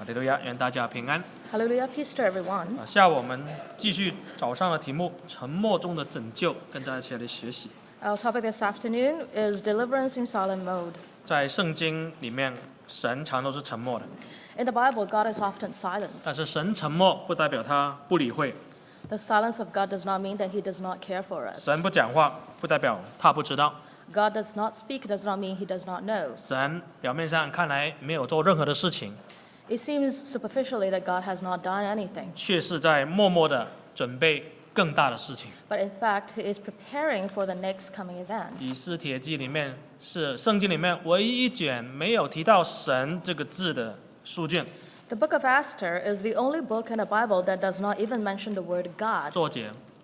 哈利路亚，愿大家平安。 Hallelujah, peace to everyone. 下午我们继续早上的题目《沉默中的拯救》，跟大家一起来学习。 Our topic this afternoon is Deliverance in silent mode. 在圣经里面，神常都是沉默的， In the Bible, God is often silent. 但是神沉默不代表他不理会， The silence of God does not mean that He does not care for us. 神不讲话不代表他不知道， God does not speak does not mean He does not know. 神表面上看来没有做任何的事情， It seems superficially that God has not done anything, 却是在默默的准备更大的事情。 but in fact, He is preparing for the next coming event. 以斯帖记里面是圣经里面唯一一卷没有提到神这个字的书卷。 The book of Esther is the only book in the Bible that does not even mention the word God.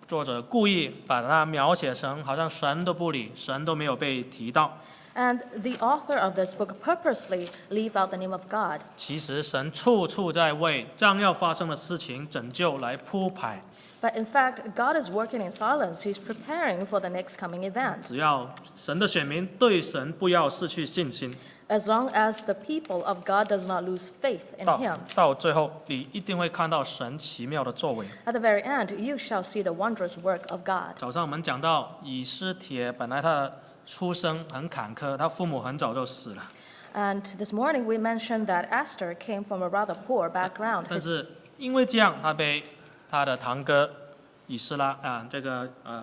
作者故意把它描写成好像神都不理，神都没有被提到。 And the author of this book purposely leave out the name of God. 其实神处处在为将要发生的事情拯救来铺排。 But in fact, God is working in silence. He's preparing for the next coming event. 只要神的选民对神不要失去信心， As long as the people of God does not lose faith in 到 Him, 最后你一定会看到神奇妙的作为。 at the very end, you shall see the wondrous work of God. 早上我们讲到以斯帖，本来他的出生很坎坷，他父母很早就死了， And this morning we mentioned that Esther came from a rather poor background. 但是因为这样，他被他的堂哥以斯拉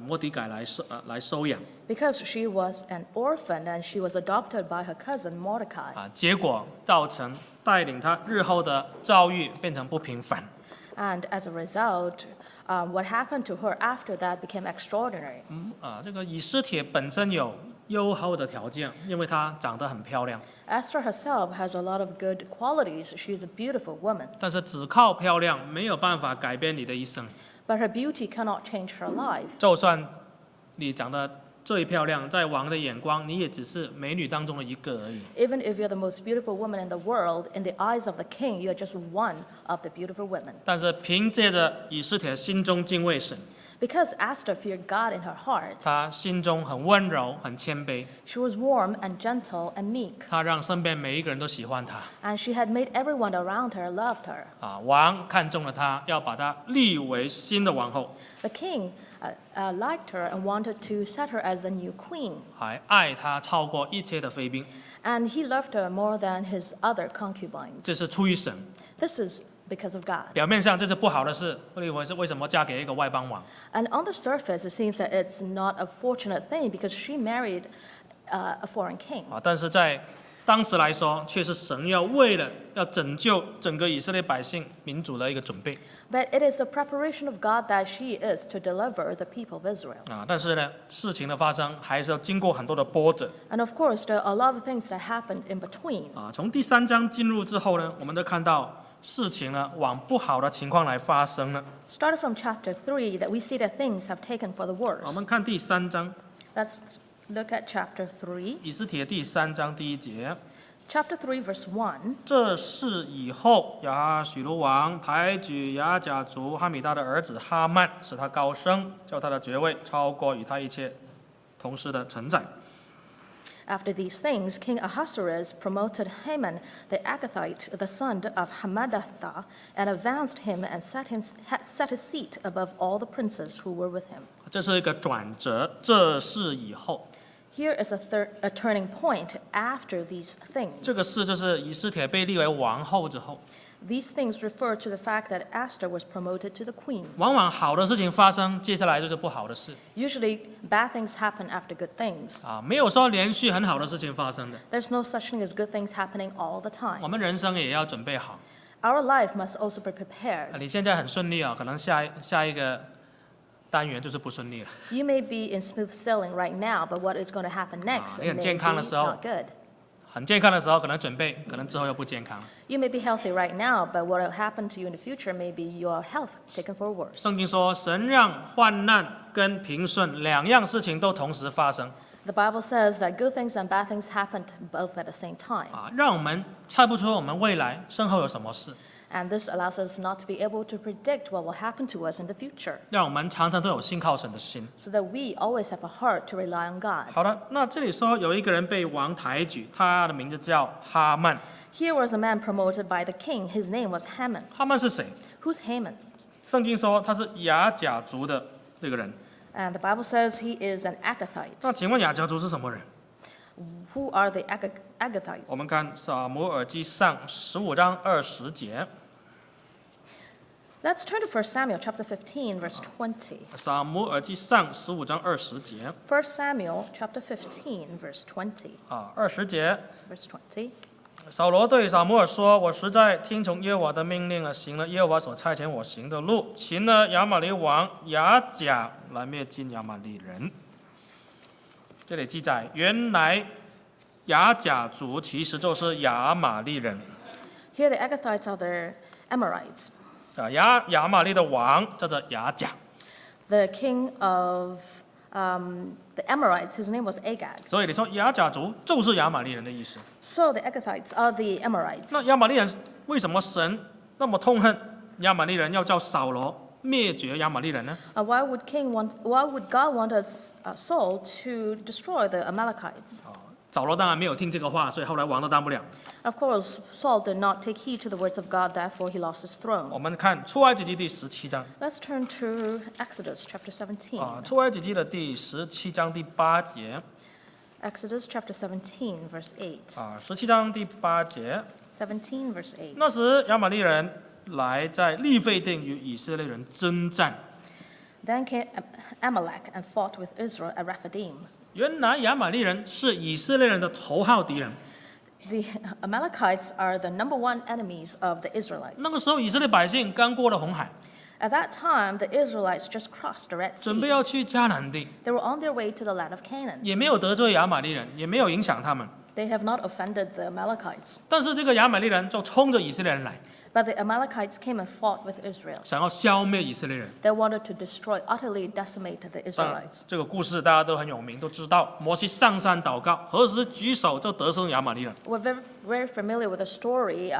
摩底改来收养 Because she was an orphan and she was adopted by her cousin Mordecai. 结果造成带领他日后的遭遇变成不平凡。 And as a result, what happened to her after that became extraordinary. 这个以斯帖本身有优厚的条件，因为她长得很漂亮， Esther herself has a lot of good qualities. She is a beautiful woman. 但是只靠漂亮没有办法改变你的一生。 But her beauty cannot change her life. 就算你长得最漂亮，在王的眼光，你也只是美女当中的一个而已。 Even if you're the most beautiful woman in the world, in the eyes of the king, you're just one of the beautiful women. 但是凭借着以斯帖心中敬畏神， Because Esther feared God in her heart, 她心中很温柔、很谦卑， she was warm and gentle and meek. 她让身边每一个人都喜欢她。 And she had made everyone around her loved her. 王看中了她，要把她立为新的王后， The king liked her and wanted to set her as the new queen. 还爱她超过一切的妃嫔。 And he loved her more than his other concubines. 这是出于神。 This is because of God. 表面上这是不好的事，我以为是为什么嫁给一个外邦王？ And on the surface, it seems that it's not a fortunate thing because she married a foreign king. 但是在当时来说，却是神为了要拯救整个以色列百姓民族的一个准备。 But it is a preparation of God that she is to deliver the people of Israel. 但是呢，事情的发生还是要经过很多的波折。 And of course, there are a lot of things that happened in between. 从第3章进入之后呢，我们都看到事情呢往不好的情况来发生了。 Started from chapter 3, that we see that things have taken for the 我 worse. 们看第3章， Let's look at chapter 3. 以斯帖第3章第1节。 Chapter 3, verse 1. 这事以后，亚许卢王抬举亚甲族哈米大的儿子哈曼，使他高升，叫他的爵位超过与他一切同时的臣宰。 After these things, King Ahasuerus promoted Haman the Agathite, the son of Hammedatha, and advanced him and set his seat above all the princes who were with him. 这是一个转折，这事以后， Here is a turning point after these things. 这个事就是以斯帖被立为王后之后， These things refer to the fact that Esther was promoted to the queen. 往往好的事情发生，接下来就是不好的事。 Usually, bad things happen after good things. 没有说连续很好的事情发生的， There's no such thing as good things happening all the 我 time. 们人生也要准备好。 Our life must also be prepared. 你现在很顺利可能下一个单元就是不顺利了。 You may be in smooth sailing right now, but what is going to happen next 你很 may 健康的 be 时候， not good. 很健康的时候可能准备，可能之后又不健康。 You may be healthy right now, but what will happen to you in the future may be your health taken for worse. 圣经说，神让患难跟平顺两样事情都同时发生， The Bible says that good things and bad things happened both at the same time. 让我们猜不出我们未来身后有什么事。And this allows us not to be able to predict what will happen to us in the future, 让我们常常都有信靠神的心。 so that we always have a heart to rely on God. 好的，那这里说有一个人被王抬举，他的名字叫哈曼。 Here was a man promoted by the king. His name was Haman. 哈曼是谁？ Who's Haman? 圣经说他是亚甲族的这个人。 And the Bible says he is an Agathite. 那请问亚甲族是什么人？ Who are the Agathites? 我们看撒母耳记上15章20节。 Let's turn to 1 Samuel chapter 15, verse 20. 撒母耳记上15章20节 1 Samuel chapter 15, verse 20. 20节， Verse 20. 扫罗对撒母耳说：“我实在听从耶和华的命令了，行了耶和华所差遣我行的路，擒了亚玛力王亚甲，来灭尽亚玛力人。”这里记载，原来亚甲族其实就是亚玛力人。 Here the Agathites are the Amorites. 亚玛力的王叫做亚甲， The king of the Amorites, his name was Agag. 所以你说亚甲族就是亚玛力人的意思。 So the Agathites are the Amorites. 那亚玛力人为什么神那么痛恨亚玛力人，要叫扫罗灭绝亚玛力人呢？ Why would God want Saul to destroy the Amalekites? 扫罗当然没有听这个话，所以后来王都当不了。 Of course, Saul did not take heed to the words of God, therefore he lost his 我 throne. 们看出埃及记第17章 Let's turn to Exodus chapter 17. 出埃及记的第17章第8节 Exodus chapter 17, verse 8. 17章第8节， 17, verse 8. 那时亚玛力人来在利非定与以色列人征战。 Then came Amalek and fought with Israel at Rephidim. 原来亚玛力人是以色列人的头号敌人。 The Amalekites are the number one enemies of the Israelites. 那个时候以色列百姓刚过了红海， At that time, the Israelites just crossed the Red 准备 Sea. 要去迦南地， They were on their way to the land of Canaan. 也没有得罪亚玛力人，也没有影响他们。 They have not offended the Amalekites. 但是这个亚玛力人就冲着以色列人来， But the Amalekites came and fought with Israel. 想要消灭以色列人。 They wanted to destroy, utterly decimate the 当然 Israelites. 这个故事大家都很有名，都知道。摩西上山祷告，何时举手就得胜亚玛力人。 We're very familiar with the story.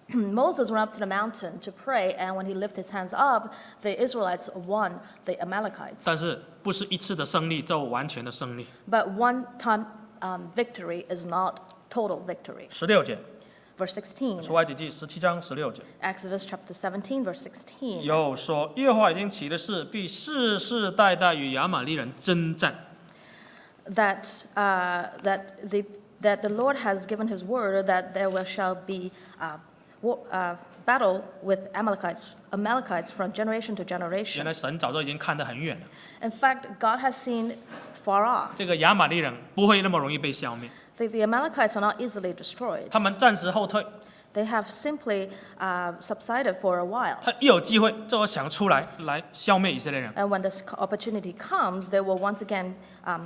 Moses went up to the mountain to pray, and when he lifted his hands up, the Israelites won the Amalekites. 但是不是一次的胜利就完全的胜利。 But one-time victory is not total victory. 16节， Verse 16, 出埃及记17章16节， Exodus chapter 17, verse 16. 又说耶和华已经起了誓，必世世代代与亚玛力人征战。 That the Lord has given His word that shall be battle with Amalekites from generation to 原 generation. 来神早就已经看得很远了， In fact, God has seen far off. 这个亚玛力人不会那么容易被消灭， The Amalekites are not easily destroyed. 他们暂时后退， They have simply subsided for a while. 他一有机会就会想出来消灭以色列人， And when this opportunity comes, they will once again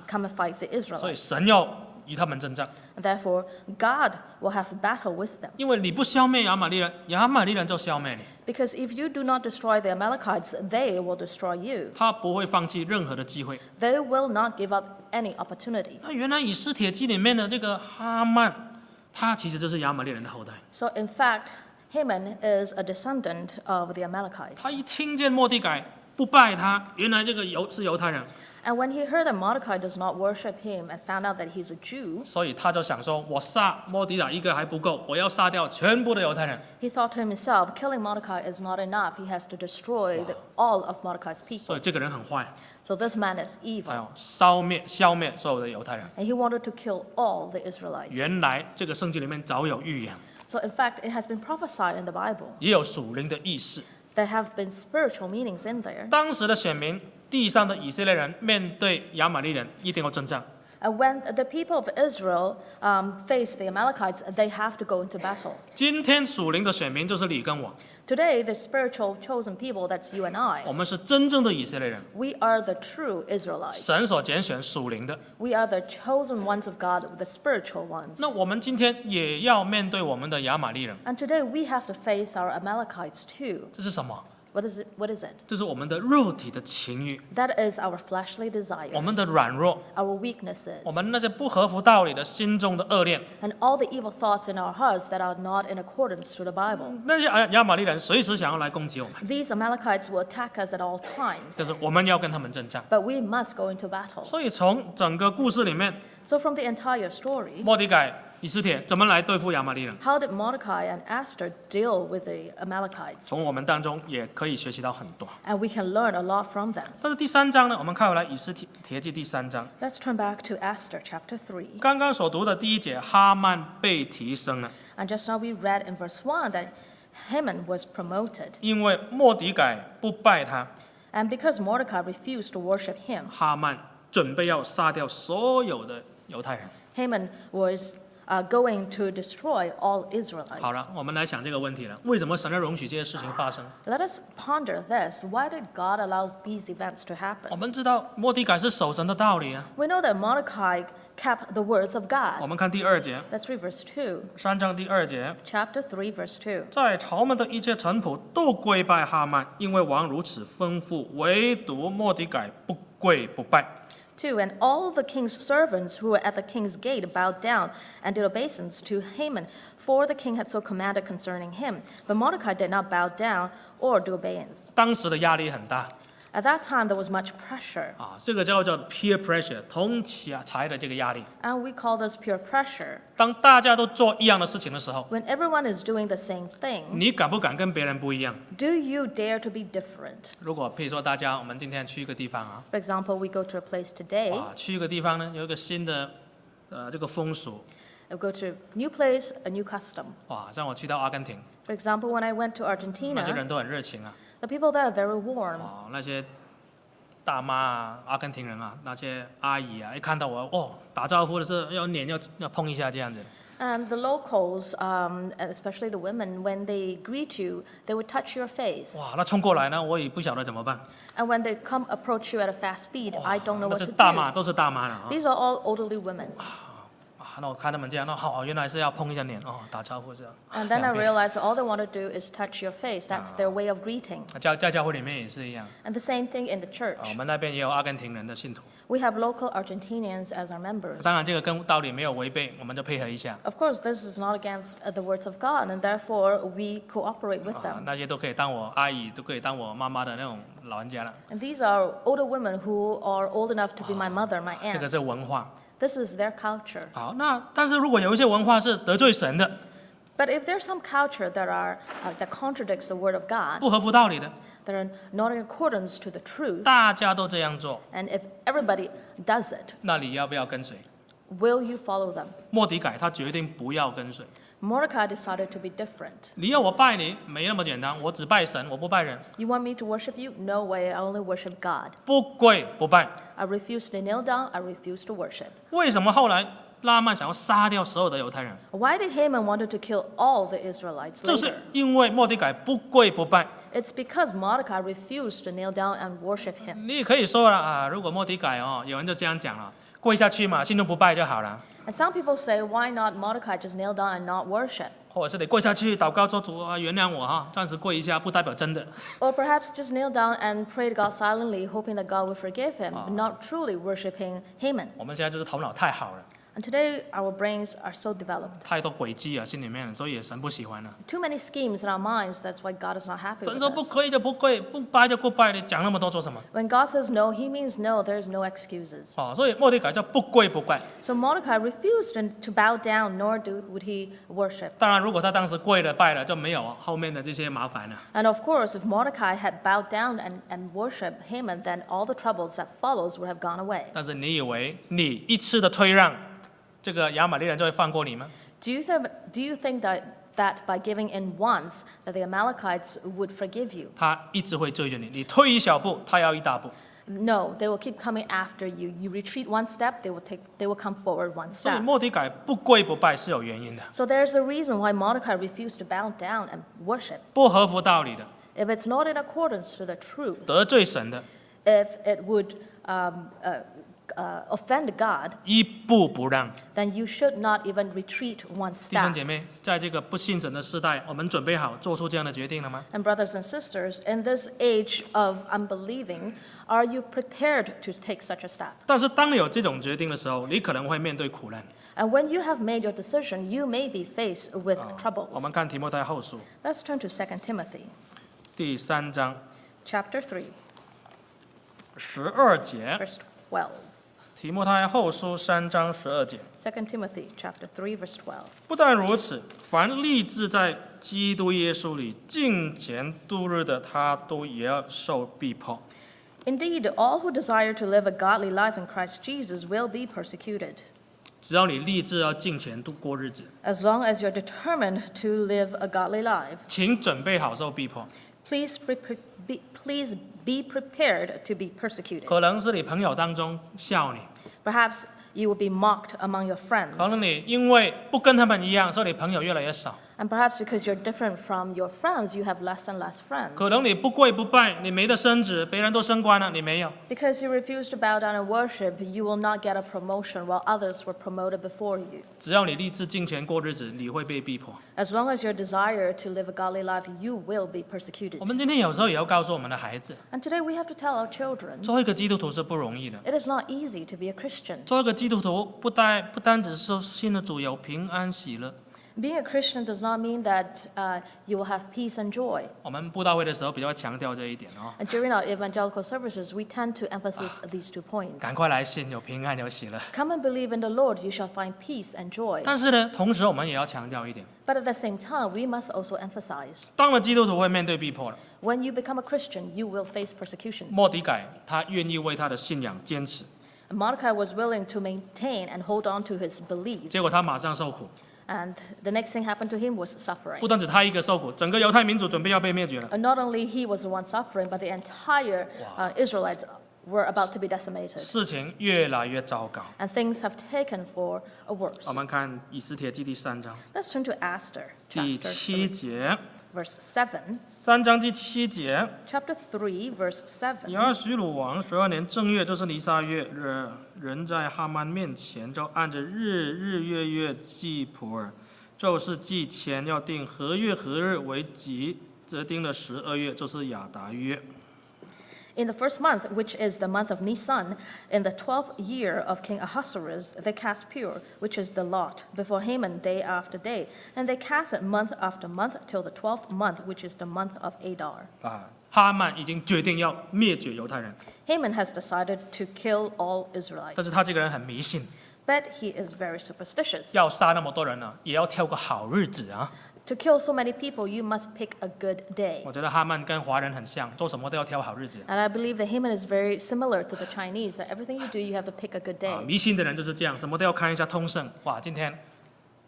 come and fight the 所以 Israelites. 神要与他们征战。 And therefore, God will have to battle with them. 因为你不消灭亚玛力人，亚玛力人就消灭你， Because if you do not destroy the Amalekites, they will destroy you. 他不会放弃任何的机会。 They will not give up any opportunity. 那原来以斯帖记里面的这个哈曼，他其实就是亚玛力人的后代。 So in fact, Haman is a descendant of the Amalekites. 他一听见末底改不拜他，原来这个是犹太人， And when he heard that Mordecai does not worship him and found out that he's a Jew, 所以他就想说：我杀末底改一个还不够，我要杀掉全部的犹太人。 he thought to himself, killing Mordecai is not enough. He has to destroy all of Mordecai's 所 people. 以这个人很坏， So this man is 他 evil. 要消灭所有的犹太人。 And he wanted to kill all the Israelites. 原来这个圣经里面早有预言， So in fact, it has been prophesied in the Bible. 也有属灵的意识。 There have been spiritual meanings in there. 当时的选民，地上的以色列人面对亚玛力人，一定要征战。 And when the people of Israel face the Amalekites, they have to go into battle. 今天属灵的选民就是你跟我， Today, the spiritual chosen people, that's you and I, 我们是真正的以色列人， we are the true Israelites. 神所拣选属灵的。 We are the chosen ones of God, the spiritual ones. 那我们今天也要面对我们的亚玛力人， And today we have to face our Amalekites too. 这是什么？ What is it? 这是我们的肉体的情欲， That is our fleshly 我们的 desires, 软弱， our weaknesses, 我们那些不合乎道理的心中的恶念。 and all the evil thoughts in our hearts that are not in accordance to the Bible. 那些亚玛力人随时想要来攻击我们， These Amalekites will attack us at all times, 就是我们要跟他们征战。 but we must go into battle. 所以从整个故事里面， So from the entire story, 末底改、以斯帖怎么来对付亚玛力人， how did Mordecai and Esther deal with the Amalekites? 从我们当中也可以学习到很多。 And we can learn a lot from them. 但是第3章呢，我们看回来以斯帖记第3章， Let's turn back to Esther chapter 3. 刚刚所读的第1节，哈曼被提升了， And just now we read in verse 1 that Haman was promoted. 因为末底改不拜他， And because Mordecai refused to worship him, 哈曼准备要杀掉所有的犹太人。 Haman was going to destroy all 好 Israelites. 了，我们来想这个问题了：为什么神要容许这些事情发生？ Let us ponder this. Why did God allow these events to 我 happen? 们知道末底改是守神的道理啊。 We know that Mordecai kept the words of 我 God. 们看第2节Let's read verse 2, ，3章第2节， chapter 3, verse 2. 在朝门的一切臣仆都跪拜哈曼，因为王如此吩咐，唯独末底改不跪不拜。 2. And all the king's servants who were at the king's gate bowed down and did obeisance to Haman, for the king had so commanded concerning him. But Mordecai did not bow down or do obeisance. 当时的压力很大 At that time, there was much pressure, 啊，这个叫做 peer pressure， 同才的这个压力。 and we call this peer pressure. 当大家都做一样的事情的时候， When everyone is doing the same thing, 你敢不敢跟别人不一样？ do you dare to be different? 如果譬如说大家，我们今天去一个地方啊， For example, we go to a place today, 啊，去一个地方呢，有一个新的这个风俗， we go to a new place, a new custom. 哇，像我去到阿根廷， For example, when I went to 那些 Argentina, 人都很热情啊， the people there are very warm. 哦，那些大妈啊，阿根廷人啊，那些阿姨啊，一看到我，哦，打招呼的时候要脸要碰一下这样子。 And the locals, especially the women, when they greet you, they would touch your face. 哇，那冲过来呢，我也不晓得怎么办。 And when they come approach you at a fast speed, 哇 I don't know 那 what 是 to 大 do. 妈，都是大妈了啊。 These are all elderly women. 啊，那我看他们这样，那好，原来是要碰一下脸哦，打招呼这样。 And then I 两边 realized all they want to do is touch your face. That's their way of greeting. 在教会里面也是一样， And the same thing in the 啊， church. 我们那边也有阿根廷人的信徒。 We have local Argentinians as our members. 当然，这个跟道理没有违背，我们就配合一下。 Of course, this is not against the words of God, and therefore we cooperate with 啊， them. 那些都可以当我阿姨，都可以当我妈妈的那种老人家了。 And these are older women who are old enough to be my mother, my 这个 aunt. 是文化。 This is their culture. 好，那但是如果有一些文化是得罪神的， But if there's some culture that contradicts the word of God, 不合乎道理的， that are not in accordance to the truth, 大家都这样做， and if everybody does it, 那你要不要跟随？ will you follow them? 末底改他决定不要跟随。 Mordecai decided to be different. 你要我拜你，没那么简单，我只拜神，我不拜人， You want me to worship you? No way, I only worship God. 不跪不拜。 I refuse to kneel down, I refuse to worship. 为什么后来拉曼想要杀掉所有的犹太人？ Why did Haman wanted to kill all the Israelites 就是 later? 因为末底改不跪不拜。 It's because Mordecai refused to kneel down and worship him. 你也可以说了啊，如果末底改哦，有人就这样讲了，跪下去嘛，心中不拜就好了， And some people say, why not Mordecai just kneel down and not worship? 或者是你跪下去祷告说主啊原谅我哈，暂时跪一下，不代表真的。 Or perhaps just kneel down and pray to God silently, hoping that God will forgive him, but not truly worshiping Haman. 我们现在就是头脑太好了， And today, our brains are so developed. 太多诡计啊，心里面，所以神不喜欢了。 Too many schemes in our minds, that's why God is not happy 神 with 说不 us. 可以就不跪，不拜就不拜，你讲那么多做什么？ When God says no, he means no, there's no excuses. 哦，所以末底改叫不跪不拜。 So Mordecai refused to bow down, nor would he worship. 当然，如果他当时跪了拜了，就没有后面的这些麻烦了。 And of course, if Mordecai had bowed down and worshiped Haman, then all the troubles that follows would have gone away. 但是你以为你一次的退让，这个亚玛力人就会放过你吗？ Do you think that by giving in once, that the Amalekites would forgive you? 他一直会追着你，你退一小步，他要一大步。 No, they will keep coming after you. You retreat one step, they will come forward one 所以 step. 末底改不跪不拜是有原因的， So there's a reason why Mordecai refused to bow down and worship. 不合乎道理的， If it's not in accordance to the truth, 得罪神的， if it would offend God, 一步不让。 then you should not even retreat one 弟兄 step. 姐妹，在这个不信神的时代，我们准备好做出这样的决定了吗？ And brothers and sisters, in this age of unbelieving, are you prepared to take such a step? 但是当你有这种决定的时候，你可能会面对苦难。 And when you have made your decision, you may be faced with 我 troubles. 们看提摩太后书 Let's turn to 2 Timothy 第3章 chapter 3, 12节。 verse 12. 提摩太后书3章12节。 2 Timothy chapter 3, verse 12. 不但如此，凡立志在基督耶稣里敬虔度日的，他都也要受逼迫。 Indeed, all who desire to live a godly life in Christ Jesus will be persecuted. 只要你立志要敬虔度过日子， As long as you're determined to live a godly life, 请准备好受逼迫。 please be prepared to be persecuted. 可能是你朋友当中笑你， Perhaps you will be mocked among your 可能 friends. 你因为不跟他们一样，所以你朋友越来越少。 And perhaps because you're different from your friends, you have less and less friends. 可能你不跪不拜，你没得升职，别人都升官了，你没有。 Because you refuse to bow down and worship, you will not get a promotion while others were promoted before you. 只要你立志敬虔过日子，你会被逼迫。 As long as you desire to live a godly life, you will be persecuted. 我们今天有时候也要告诉我们的孩子， And today we have to tell our children, 做一个基督徒是不容易的。 it is not easy to be a Christian. 做一个基督徒不单只是说信了主有平安喜乐。 Being a Christian does not mean that you will have peace and joy. 我们布道会的时候比较强调这一点哦， And during our evangelical services, we tend to emphasize these 2 points. 赶快来信，有平安有喜乐。 Come and believe in the Lord, you shall find peace and joy. 但是呢，同时我们也要强调一点， But at the same time, we must also emphasize, 当了基督徒会面对逼迫了。 when you become a Christian, you will face persecution. 莫迪改他愿意为他的信仰坚持， And Mordecai was willing to maintain and hold on to his belief. 结果他马上受苦。 And the next thing happened to him was 不 suffering. 单止他一个受苦，整个犹太民族准备要被灭绝了。 And not only he was the one suffering, but the entire Israelites were about to be decimated. 事情越来越糟糕。 And things have taken for a 我 worse. 们看以斯帖记第3章 Let's turn to Esther, 第 chapter 7 3, 节， verse 7. 3章第7节。 Chapter 3, verse 7. 亚许鲁王12年正月，就是尼撒月，人在哈曼面前，就按着日月记普尔，就是记前要定何月何日为吉，则定了12月，就是亚达月。 In the first month, which is the month of Nisan, in the 12th year of King Ahasuerus, they cast pure, which is the lot, before Haman day after day. And they cast it month after month till the 12th month, which is the month of Adar. 哈曼已经决定要灭绝犹太人， Haman has decided to kill all 但 Israelites. 是他这个人很迷信， But he is very superstitious. 要杀那么多人呢，也要挑个好日子啊。 To kill so many people, you must pick a good day. 我觉得哈曼跟华人很像，做什么都要挑好日子。 And I believe that Haman is very similar to the Chinese, that everything you do, you have to pick a good day. 迷信的人就是这样，什么都要看一下通胜。哇，今天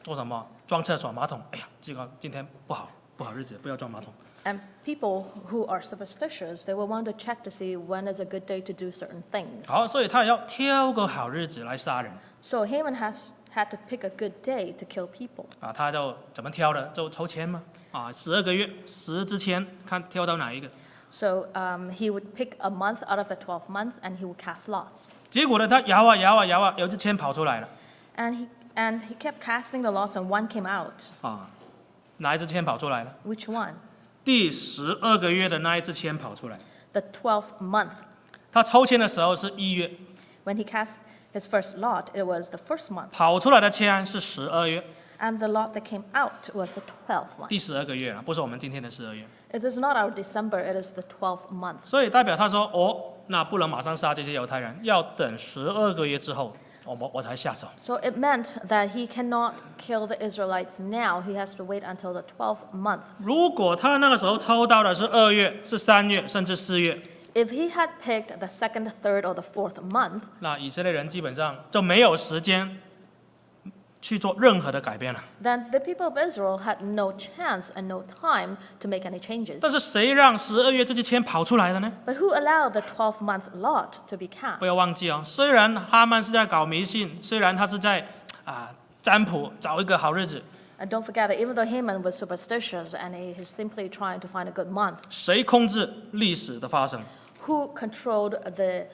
做什么？装厕所马桶？哎呀，这个今天不好日子，不要装马桶。 And people who are superstitious, they will want to check to see when is a good day to do certain things. 好，所以他也要挑个好日子来杀人 So Haman has had to pick a good day to kill people. 啊。他就怎么挑的？就抽签嘛啊，12个月10之前看挑到哪一个。 So he would pick a month out of the 12 months and he would cast lots. 结果呢，他摇啊，有支签跑出来了 And he kept casting the lots and one came out. 啊，哪一支签跑出来了？ Which one? 第12个月的那一支签跑出来。 The 12th month. 他抽签的时候是1月， When he cast his first lot, it was the first month. 跑出来的签是12月， And the lot that came out was the 12th month. 第12个月了，不是我们今天的12月。 It is not our December, it is the 12th month. 所以代表他说，那不能马上杀这些犹太人，要等12个月之后，我才下手。 So it meant that he cannot kill the Israelites now. He has to wait until the 12th month. 如果他那个时候抽到的是2月、是3月，甚至4月， If he had picked the 2nd, 3rd, or the 4th month, 那以色列人基本上就没有时间去做任何的改变了。 then the people of Israel had no chance and no time to make any changes. 但是谁让12月这支签跑出来的呢？ But who allowed the 12-month lot to be cast? 不要忘记哦，虽然哈曼是在搞迷信，虽然他是在占卜找一个好日子， And don't forget that even though Haman was superstitious and he is simply trying to find a good month, 谁控制历史的发生？ who controlled the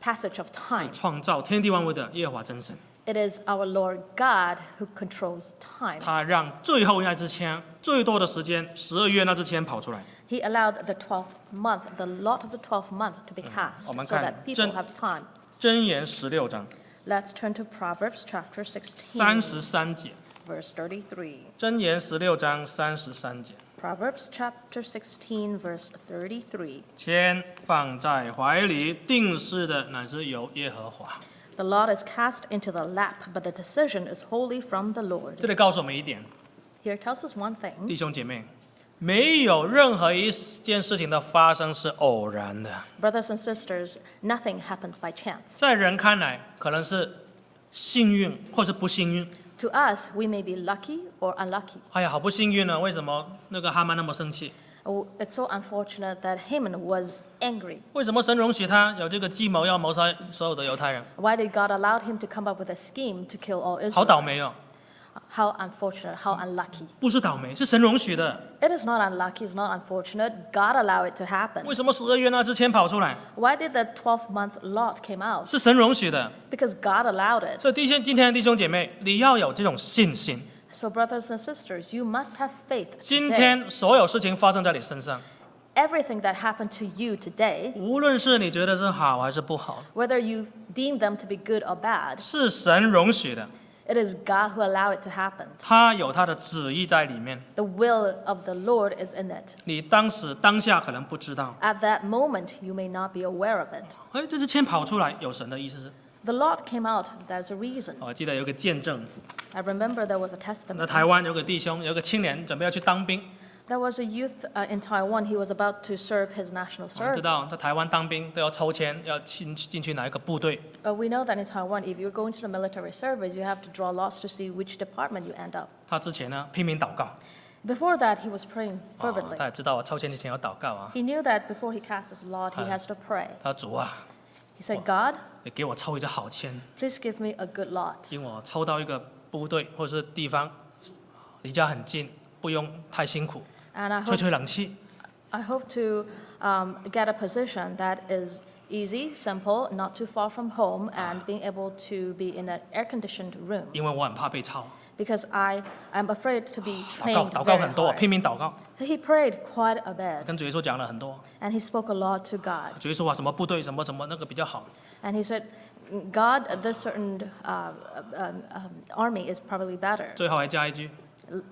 passage of 是 time. 创造天地万物的耶和华真神。 It is our Lord God who controls time. 他让最后那支签最多的时间，12月那支签跑出来。 He allowed the 12th month, the lot of the 12th month to be cast 我们 so 看 that people 箴 have time. 箴言16章 Let's turn to Proverbs chapter 16, 33节， verse 33. 箴言16章33节， Proverbs chapter 16, verse 33. 签放在怀里，定事的乃是由耶和华。 The lot is cast into the lap, but the decision is wholly from the Lord. 这里告诉我们一点， Here it tells us one thing. 弟兄姐妹，没有任何一件事情的发生是偶然的， Brothers and sisters, nothing happens by chance. 在人看来可能是幸运或是不幸运。 To us, we may be lucky or unlucky. 哎呀，好不幸运呢！为什么那个哈曼那么生气？ Oh, it's so unfortunate that Haman was angry. 为什么神容许他有这个计谋要谋杀所有的犹太人？ Why did God allow him to come up with a scheme to kill all 好倒霉 Israelites? 哦！ How unfortunate, how unlucky. 不是倒霉，是神容许的。 It is not unlucky, it's not unfortunate. God allowed it to happen. 为什么12月那支签跑出来？ Why did the 12th month lot came out? 是神容许的。 Because God allowed it. 所以今天的弟兄姐妹，你要有这种信心。 So brothers and sisters, you must have faith 今 today. 天所有事情发生在你身上， Everything that happened to you today, 无论是你觉得是好还是不好， whether you deem them to be good or bad, 是神容许的。 it is God who allowed it to happen. 他有他的旨意在里面。 The will of the Lord is in it. 你当下可能不知道。 At that moment, you may not be aware of it. 哎，这支签跑出来，有神的意思是。 The lot came out, there's a reason. 我记得有个见证， I remember there was a 那 testimony. 台湾有个弟兄，有个青年准备要去当兵。 There was a youth in Taiwan, he was about to serve his national 我们知道 service. 在台湾当兵都要抽签，要进去哪一个部队。 We know that in Taiwan, if you're going to the military service, you have to draw lots to see which department you end up. 他之前呢拼命祷告， Before that, he was praying 他 fervently. 也知道抽签之前要祷告啊。 He knew that before he cast his lot, he has to pray. 他说主啊， He said, God, 你给我抽一张好签， please give me a good lot. 因为我抽到一个部队或是地方，离家很近，不用太辛苦， And I 吹 hope, 吹冷气。 I hope to get a position that is easy, simple, not too far from home, and being able to be in an air-conditioned room. 因为我很怕被抄， Because I am afraid to be 祷 trained 告 very 很多， hard. 拼命祷告， He prayed quite a bit, 跟主耶稣讲了很多。 and he spoke a lot to God. 主耶稣说什么部队什么那个比较好。 And he said, God, this certain army is probably better. 最后还加一句，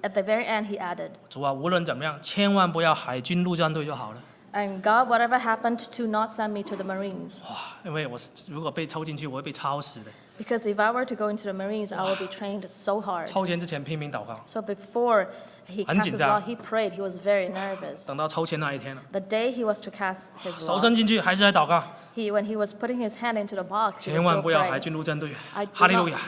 At the very end, he added, 主啊，无论怎么样，千万不要海军陆战队就好了。 and God, whatever happened, to not send me to the Marines. 哇，因为如果被抽进去，我会被抄死的。 Because if I were to go into the Marines, I would be trained so hard. 抽签之前拼命祷告， So before he 很 cast 紧 his 张。 lot, he prayed. He was very nervous. 等到抽签那一天了， The day he was to cast his 手 lot, 伸进去还是在祷告， when he was putting his hand into the box, he 千 was 万 still 不要海 praying. 军陆战队。 I 哈 do 利路 not, 亚！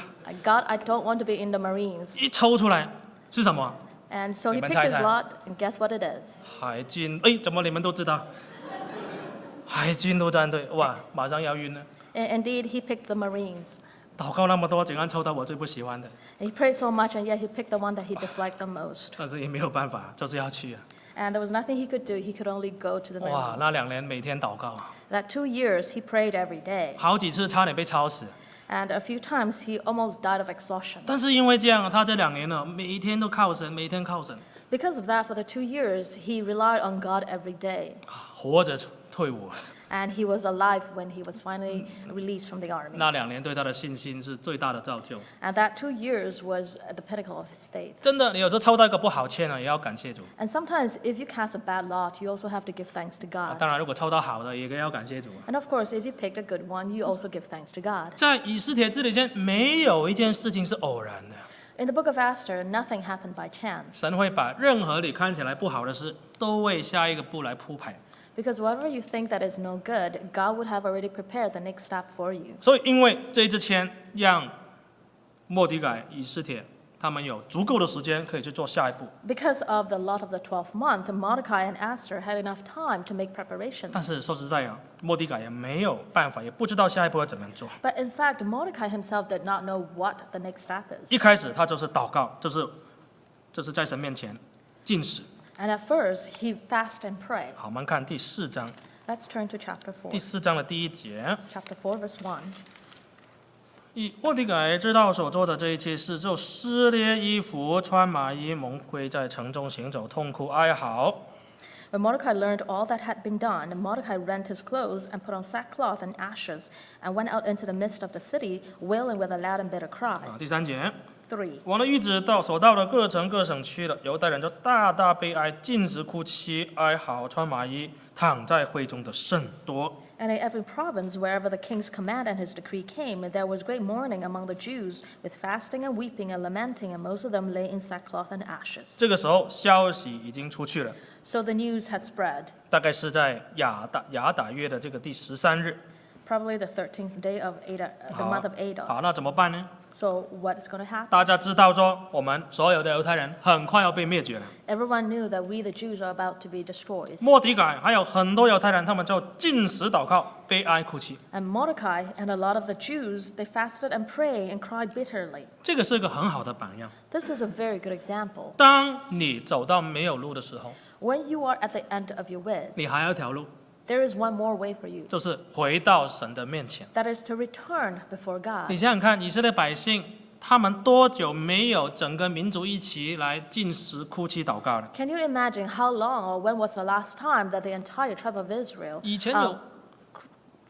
God, I don't want to be in the Marines. 一抽出来是什么？ And so he 你们 picked his 猜猜。 lot, and guess what it is? 海军，哎，怎么你们都知道？海军陆战队，哇，马上要晕了。 Indeed, he picked the Marines. 祷告那么多，竟然抽到我最不喜欢的， He prayed so much, and yet he picked the one that he disliked the most. 但是也没有办法，就是要去啊。 And there was nothing he could do. He could only go to the 哇， Marines. 那2年每天祷告， That 2 years, he prayed every day. 好几次差点被抄死。 And a few times, he almost died of exhaustion. 但是因为这样，他这2年呢，每一天都靠神，每一天靠神， Because of that, for the 2 years, he relied on God every day. 活着退伍。 And he was alive when he was finally released from the army. 那2年对他的信心是最大的造就。 And that 2 years was at the pinnacle of his faith. 真的，你有时候抽到一个不好签呢，也要感谢主。 And sometimes, if you cast a bad lot, you also have to give thanks to God. 当然，如果抽到好的，也要感谢主。 And of course, if you picked a good one, you also give thanks to God. 在以斯帖字里面，没有一件事情是偶然的。 In the book of Esther, nothing happened by chance. 神会把任何你看起来不好的事，都为下一个步来铺排。 Because whatever you think that is no good, God would have already prepared the next step for you. 所以，因为这一支签，让末底改、以斯帖他们有足够的时间可以去做下一步。 Because of the lot of the 12th month, Mordecai and Esther had enough time to make preparations. 但是说实在啊，末底改也没有办法，也不知道下一步要怎么做。 But in fact, Mordecai himself did not know what the next step is. 一开始他就是祷告，就是在神面前禁食。 And at first, he fasted and prayed. 好，我们看第4章， Let's turn to chapter 第 4. 4章的第1节。 Chapter 4, verse 1. 末底改知道所做的这一切事，就撕裂衣服，穿麻衣，蒙灰，在城中行走，痛哭哀嚎。 When Mordecai learned all that had been done, Mordecai rent his clothes and put on sackcloth and ashes, and went out into the midst of the city, wailing with a loud and bitter cry. 第3节， 3. 王的谕旨所到的各城各省去了，犹太人就大大悲哀，禁食哭泣哀嚎，穿麻衣，躺在会中的甚多。 And in every province, wherever the king's command and his decree came, there was great mourning among the Jews, with fasting and weeping and lamenting, and most of them lay in sackcloth and ashes. 这个时候，消息已经出去了， So the news had spread. 大概是在亚达月的这个第13日。 Probably the 13th day of Adar, the month of Adar. 好，那怎么办呢？ So what is going to happen? 大家知道说，我们所有的犹太人很快要被灭绝了。 Everyone knew that we, the Jews, are about to be destroyed. 末底改还有很多犹太人，他们就禁食祷告，悲哀哭泣。 And Mordecai and a lot of the Jews, they fasted and prayed and cried bitterly. 这个是一个很好的榜样。 This is a very good example. 当你走到没有路的时候， When you are at the end of your wits, 你还有一条路， there is one more way for you. 就是回到神的面前。 That is to return before 你 God. 想想看，以色列百姓他们多久没有整个民族一起来禁食、哭泣、祷告了？ Can you imagine how long or when was the last time that the entire tribe of Israel 以前有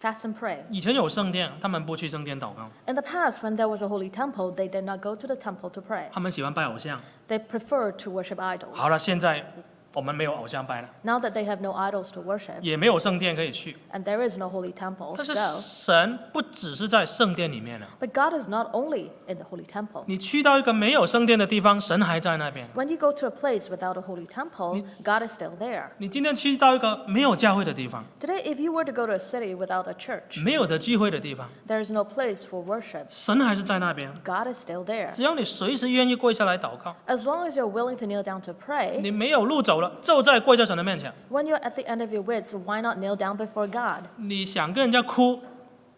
fast and pray? 以前有圣殿，他们不去圣殿祷告， In the past, when there was a holy temple, they did not go to the temple to pray. 他们喜欢拜偶像。 They preferred to worship idols. 好了，现在我们没有偶像拜了， Now that they have no idols to worship, 也没有圣殿可以去。 and there is no holy temple 但 to 是 go, 神不只是在圣殿里面了， but God is not only in the holy temple. 你去到一个没有圣殿的地方，神还在那边。 When you go to a place without a holy temple, God is still there. 你今天去到一个没有教会的地方， Today, if you were to go to a city without a church, 没有的聚会的地方， there is no place for worship. 神还是在那边。 God is still there. 只要你随时愿意跪下来祷告， As long as you're willing to kneel down to pray, 你没有路走了，就在跪在神的面前。 when you're at the end of your wits, why not kneel down before God? 你想跟人家哭，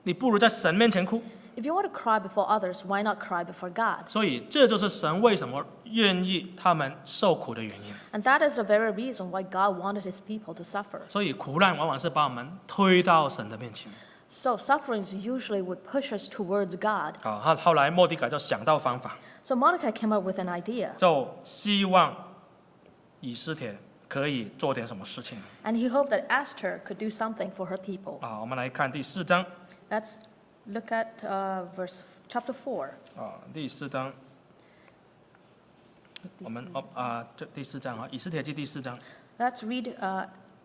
你不如在神面前哭。 If you want to cry before others, why not cry before God? 所以这就是神为什么愿意他们受苦的原因。 And that is the very reason why God wanted his people to suffer. 所以苦难往往是把我们推到神的面前。 So sufferings usually would push us towards God. 好，后来末底改就想到方法， So Mordecai came up with an idea, 就希望以斯帖可以做点什么事情。 and he hoped that Esther could do something for her people. 我们来看第4章。 Let's look at chapter 4. 第4章，我们这第4章以斯帖记第4章 Let's read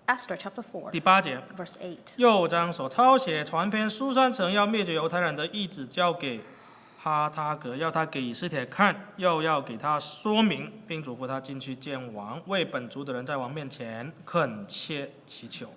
Esther chapter 4, 第8节。 verse 8. 又将所抄写传遍书珊城要灭绝犹太人的谕旨交给哈他格，要他给以斯帖看，又要给他说明，并嘱咐他进去见王，为本族的人在王面前恳切祈求。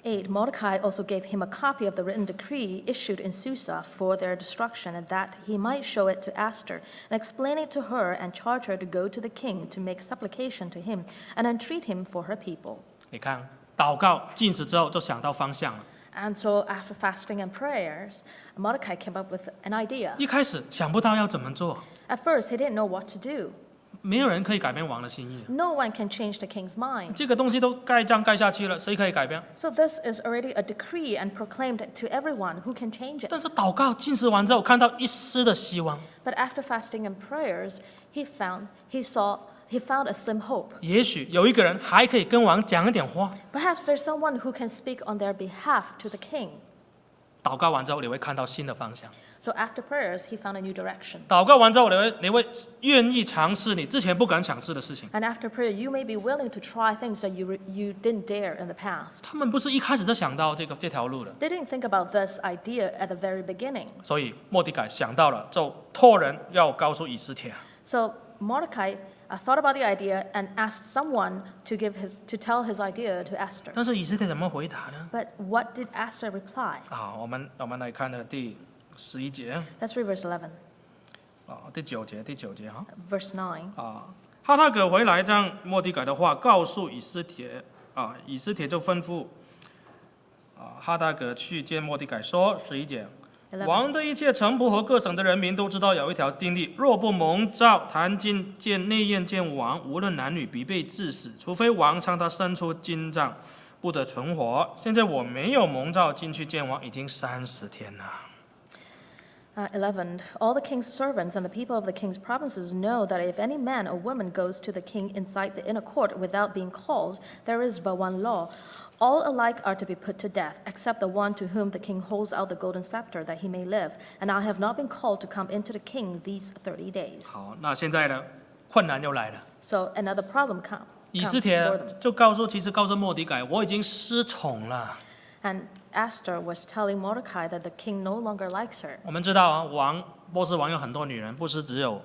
8. Mordecai also gave him a copy of the written decree issued in Susa for their destruction, and that he might show it to Esther, and explain it to her, and charge her to go to the king to make supplication to him, and entreat him for her people. 你看，祷告禁食之后就想到方向了。 And so after fasting and prayers, Mordecai came up with an idea. 一开始想不到要怎么做， At first, he didn't know what to do. 没有人可以改变王的心意。 No one can change the king's mind. 这个东西都盖章盖下去了，谁可以改变？ So this is already a decree and proclaimed to everyone who can change it. 但是祷告禁食完之后，看到一丝的希望， But after fasting and prayers, he found a slim hope. 也许有一个人还可以跟王讲一点话。 Perhaps there's someone who can speak on their behalf to the king. 祷告完之后，你会看到新的方向。 So after prayers, he found a new direction. 祷告完之后，你会愿意尝试你之前不敢尝试的事情。 And after prayer, you may be willing to try things that you didn't dare in the past. 他们不是一开始就想到这条路的， They didn't think about this idea at the very beginning. 所以末底改想到了，就托人要告诉以斯帖。 So Mordecai thought about the idea and asked someone to tell his idea to Esther. 但是以斯帖怎么回答呢？ But what did Esther reply? 我们来看第11节 Let's read verse 11, 第9节哈。 verse 9. 哈他葛回来将末底改的话告诉以斯帖，以斯帖就吩咐哈他葛去见末底改说11节。 11. 王的一切臣仆和各省的人民都知道有一条定例：若不蒙召谈经见内宴见王，无论男女，必被治死，除非王向他伸出金杖，不得存活。现在我没有蒙召进去见王，已经30天了。11. All the king's servants and the people of the king's provinces know that if any man or woman goes to the king inside the inner court without being called, there is but one law. All alike are to be put to death, except the one to whom the king holds out the golden scepter that he may live. And I have not been called to come into the king these 30 days. 好，那现在呢，困难又来了。So another problem comes 以斯 for 帖 them. 就其实告诉末底改，我已经失宠了。And Esther was telling Mordecai that the king no longer likes her. 我们知道啊，波斯王有很多女人，不是只有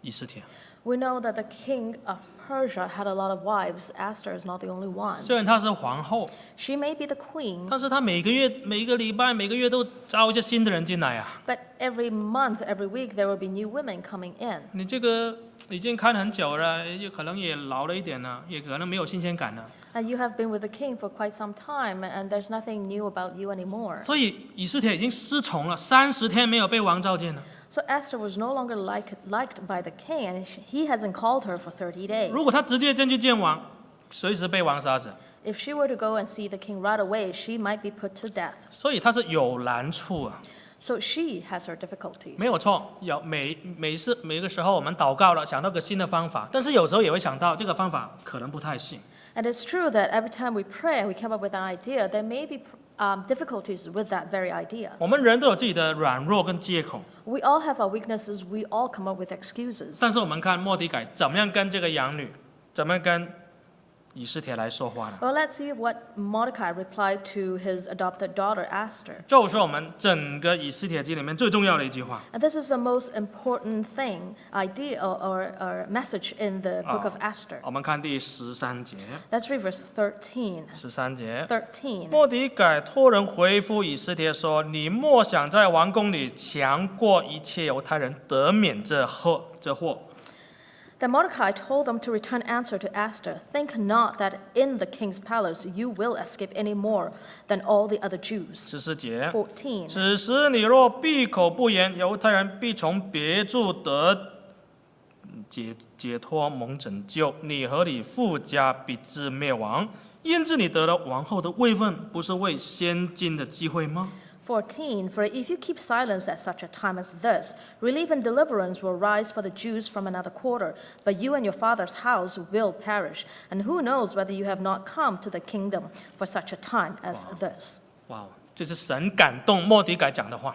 以斯帖。We know that the king of Persia had a lot of wives. Esther is not the only one. 虽然她是皇后， She may be the queen, 但是她每个月、每个礼拜、每个月都招一些新的人进来啊。but every month, every week, there will be new women coming in. 你这个已经看很久了，也可能也老了一点了，也可能没有新鲜感了。And you have been with the king for quite some time, and there's nothing new about you anymore. 所以以斯帖已经失宠了，30天没有被王召见了。 So Esther was no longer liked by the king, and he hasn't called her for 30 days. 如果她直接进去见王，随时被王杀死。 If she were to go and see the king right away, she might be put to death. 所以她是有难处啊。 So she has her difficulties. 没有错，每个时候我们祷告了，想到个新的方法，但是有时候也会想到这个方法可能不太行。 And it's true that every time we pray and we come up with an idea, there may be difficulties with that very idea. 我们人都有自己的软弱跟借口， We all have our weaknesses. We all come up with excuses. 但是我们看末底改怎么样跟这个养女，怎么样跟以斯帖来说话呢？ Well, let's see what Mordecai replied to his adopted daughter Esther. 就是我们整个以斯帖记里面最重要的一句话。 And this is the most important idea or message in the book of Esther. 我们看第13节， Let's read verse 13. 13节， 13. 末底改托人回复以斯帖说：“你莫想在王宫里强过一切犹太人，得免这祸。” Then Mordecai told them to return answer to Esther. Think not that in the king's palace you will escape any more than all the other Jews. 14节， 14. 此时你若闭口不言，犹太人必从别处得解脱蒙拯救，你和你父家必至灭亡。焉知你得了王后的位分，不是为先进的机会吗？ 14. For if you keep silence at such a time as this, relief and deliverance will rise for the Jews from another quarter, but you and your father's house will perish. And who knows whether you have not come to the kingdom for such a time as this? 哇，这是神感动末底改讲的话，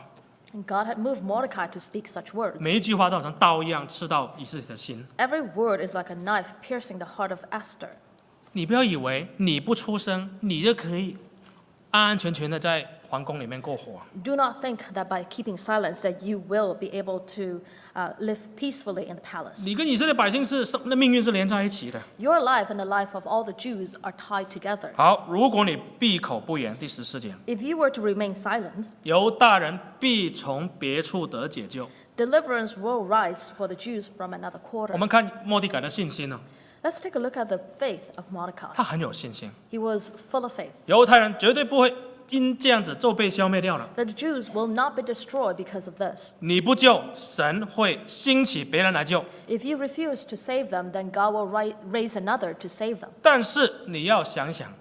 And God had moved Mordecai to speak such words. 每一句话都好像刀一样刺到以色列的心。 Every word is like a knife piercing the heart of Esther. 你不要以为你不出声，你就可以安安全全的在皇宫里面过活。 Do not think that by keeping silence that you will be able to live peacefully in the palace. 你跟以色列百姓那命运是连在一起的。 Your life and the life of all the Jews are tied together. 好，如果你闭口不言，第14节， If you were to remain silent, 犹大人必从别处得解救。 deliverance will rise for the Jews from another 我 quarter. 们看末底改的信心呢， Let's take a look at the faith of Mordecai. 他很有信心， He was full of faith. 犹太人绝对不会因这样子就被消灭掉了。 The Jews will not be destroyed because of this. 你不救，神会兴起别人来救。 If you refuse to save them, then God will raise another to save them. 但是你要想想，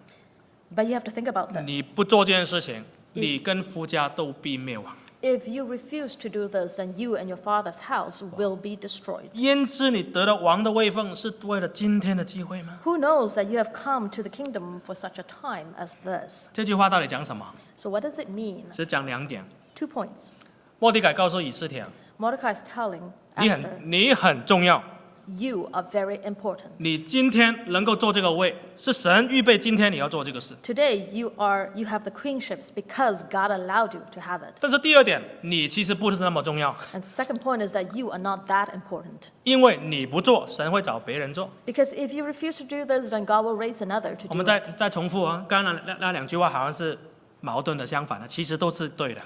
But you have to think about this. 你不做这件事情，你跟夫家都必灭亡。 If you refuse to do this, then you and your father's house will be destroyed. 焉知你得了王的位分，是为了今天的机会吗？ Who knows that you have come to the kingdom for such a time as this? 这句话到底讲什么？ So what does it mean? 只讲2点。 2 points. 末底改告诉以斯帖， Mordecai is telling 你 Esther, 你很重要， you are very important. 你今天能够坐这个位，是神预备今天你要做这个事。 Today you have the queenships because God allowed you to have it. 但是第2点，你其实不是那么重要， And second point is that you are not that important. 因为你不做，神会找别人做。 Because if you refuse to do this, then God will raise another to 我 do 们 it. 再重复啊，刚刚那2句话好像是矛盾的，相反的，其实都是对的。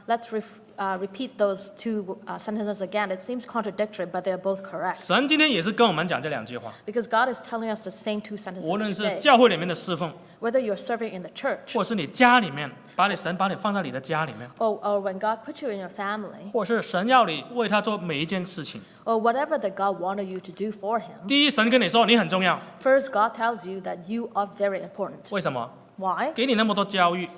Let's repeat those two sentences again, it seems contradictory, but they're both correct. 神今天也是跟我们讲这2句话， Because God is telling us the same two sentences 无论是 today. 教会里面的侍奉， Whether you're serving in the church, 或是你家里面，神把你放在你的家里面， or when God put you in your family, 或是神要你为他做每一件事情。 or whatever that God wanted you to do for Him. 第一，神跟你说你很重要， First, God tells you that you are very important. 为什么？ Why? 给你那么多教育，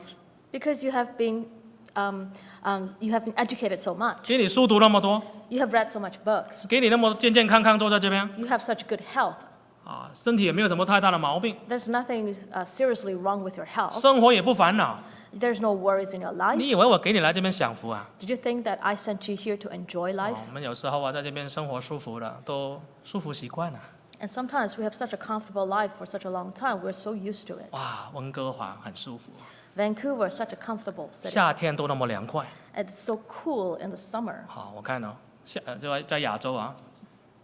Because you have been educated so much. 给你书读那么多， You have read so much books. 给你那么健健康康坐在这边 You have such good health. 啊，身体也没有什么太大的毛病， There's nothing seriously wrong with your health. 生活也不烦恼。 There's no worries in your life. 你以为我给你来这边享福啊？ Did you think that I sent you here to enjoy life? 我们有时候啊，在这边生活舒服了，都舒服习惯了。 And sometimes we have such a comfortable life for such a long time, we're so used to it. 哇，温哥华很舒服， Vancouver is such a comfortable city. 夏天都那么凉快。 And it's so cool in the summer. 好，我看哦，就在亚洲啊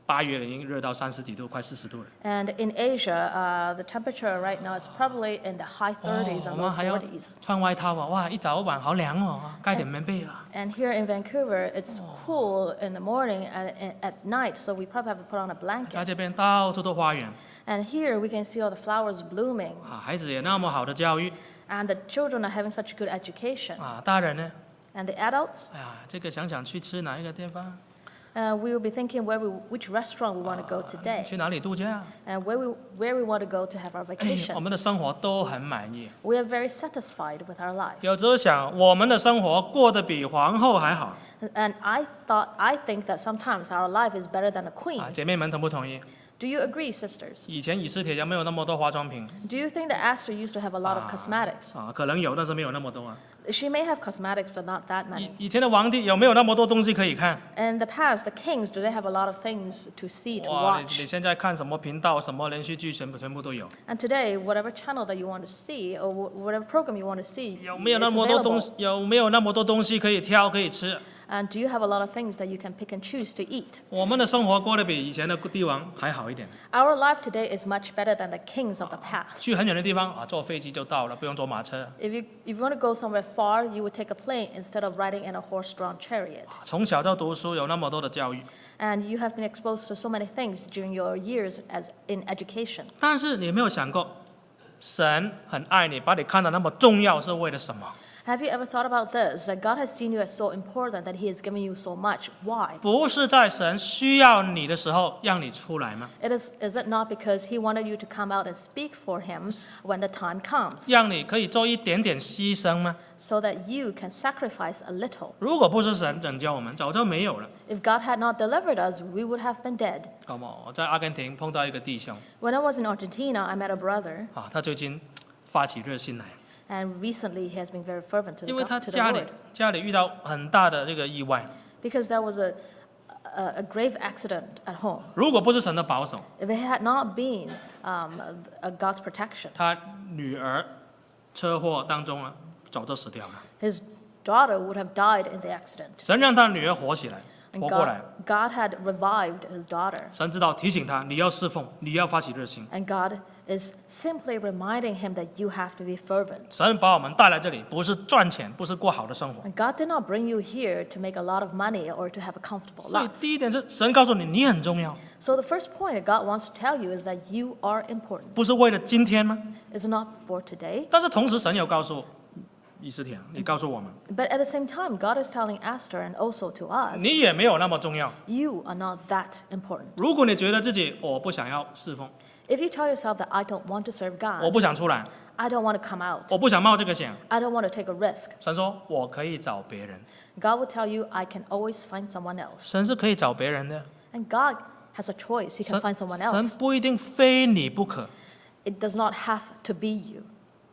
，8月了已经热到30几度，快40度了。 And in Asia, the temperature right now is probably in the high 30s 我 and 们 low 还要 40s. 穿外套啊，哇，一早晚好凉哦，盖点棉被啊。 And here in Vancouver, it's cool in the morning and at night, so we probably have to put on a 在 blanket. 这边到处都花园 And here we can see all the flowers blooming, 啊，孩子也那么好的教育 and the children are having such good education. 啊，大人呢， And the adults, 哎呀，这个想去吃哪一个地方， we will be thinking which restaurant we want to go today, 去哪里度假， and where we want to go to have our 哎，我 vacation. 们的生活都很满意。 We are very satisfied with our life. 有时候想，我们的生活过得比皇后还好 And I think that sometimes our life is better than a 啊， queen's. 姐妹们同不同意？ Do you agree, sisters? 以前以斯帖也没有那么多化妆品 Do you think that Esther used to have a lot of cosmetics? 啊，可能有，但是没有那么多啊。 She may have cosmetics, but not that many. 以前的皇帝有没有那么多东西可以看？ In the past, the kings, do they have a lot of things to see, to 哇，你 watch? 现在看什么频道、什么连续剧，全部都有。 And today, whatever channel that you want to see, or whatever program you want to see, 有没有那 it's 么多东 available. 西？有没有那么多东西可以挑可以吃？ And do you have a lot of things that you can pick and choose to eat? 我们的生活过得比以前的帝王还好一点。 Our life today is much better than the kings of the past. 去很远的地方啊，坐飞机就到了，不用坐马车。 If you want to go somewhere far, you would take a plane instead of riding in a horse-drawn chariot. 从小就读书，有那么多的教育。 And you have been exposed to so many things during your years as in education. 但是你有没有想过，神很爱你，把你看得那么重要，是为了什么？ Have you ever thought about this? That God has seen you as so important that He has given you so much. Why? 不是在神需要你的时候让你出来吗？ Is it not because He wanted you to come out and speak for Him when the time comes, 让你可以做一点点牺牲吗？ so that you can sacrifice a little? 如果不是神拯救我们，早就没有了。 If God had not delivered us, we would have been dead. 好吗？我在阿根廷碰到一个弟兄 When I was in Argentina, I met a brother, 啊，他最近发起热心来， and recently he has been very fervent to 因为他 the 家里 Lord 遇到很大的这个意外， because there was a grave accident at home. 如果不是神的保守， If it had not been God's protection, 他女儿车祸当中啊，早就死掉了。 his daughter would have died in the accident. 神让他女儿活起来， And 活过来。 God had revived his daughter. 神知道提醒他，你要侍奉，你要发起热心。 And God is simply reminding him that you have to be fervent. 神把我们带来这里，不是赚钱，不是过好的生活。 And God did not bring you here to make a lot of money or to have a comfortable 所以 life. 第一点是，神告诉你，你很重要， So the first point that God wants to tell you is that you are important. 不是为了今天吗？ It's not for today. 但是同时，神有告诉以斯帖，你告诉我们， But at the same time, God is telling Esther and also to us, 你也没有那么重要。 you are not that important. 如果你觉得自己我不想要侍奉， If you tell yourself that I don't want to serve 我 God, 不想出来， I don't want to come out, 我不想冒这个险， I don't want to take a risk, 神说我可以找别人， God will tell you, I can always find someone else. 神是可以找别人的， And God has a choice. He can find someone 神 else. 不一定非你不可， It does not have to be you.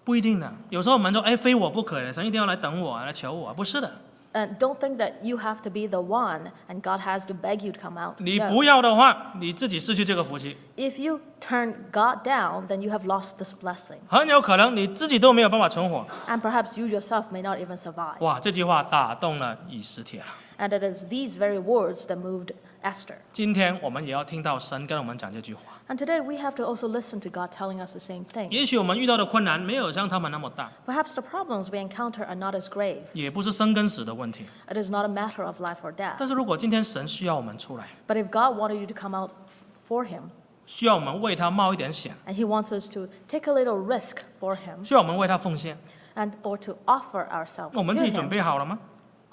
不一定的。有时候我们说，哎，非我不可的，神一定要来等我，来求我，不是的。 And don't think that you have to be the one and God has to beg you to come out. 你 No. 不要的话，你自己失去这个福气， If you turn God down, then you have lost this blessing. 很有可能你自己都没有办法存活。 And perhaps you yourself may not even survive. 哇，这句话打动了以斯帖了。 And it is these very words that moved Esther. 今天我们也要听到神跟我们讲这句话。And today we have to also listen to God telling us the same thing. 也许我们遇到的困难没有像他们那么大， Perhaps the problems we encounter are not as grave. 也不是生跟死的问题。 It is not a matter of life or death. 但是如果今天神需要我们出来， But if God wanted you to come out for Him, 需要我们为他冒一点险， and He wants us to take a little risk for Him, 需要我们为他奉献， and or to offer ourselves 我们 to 自己准 Him, 备好了吗？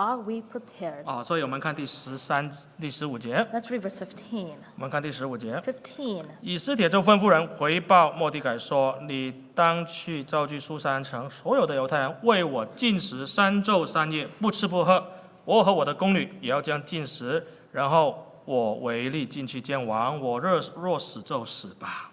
are we prepared? 所以我们看第15节， Let's read verse 15. 我们看第15节。 15. 以斯帖就吩咐人回报末底改说：“你当去召集书珊城所有的犹太人，为我禁食3昼3夜，不吃不喝。我和我的宫女也要这样禁食，然后我违例进去见王。我若死就死吧。”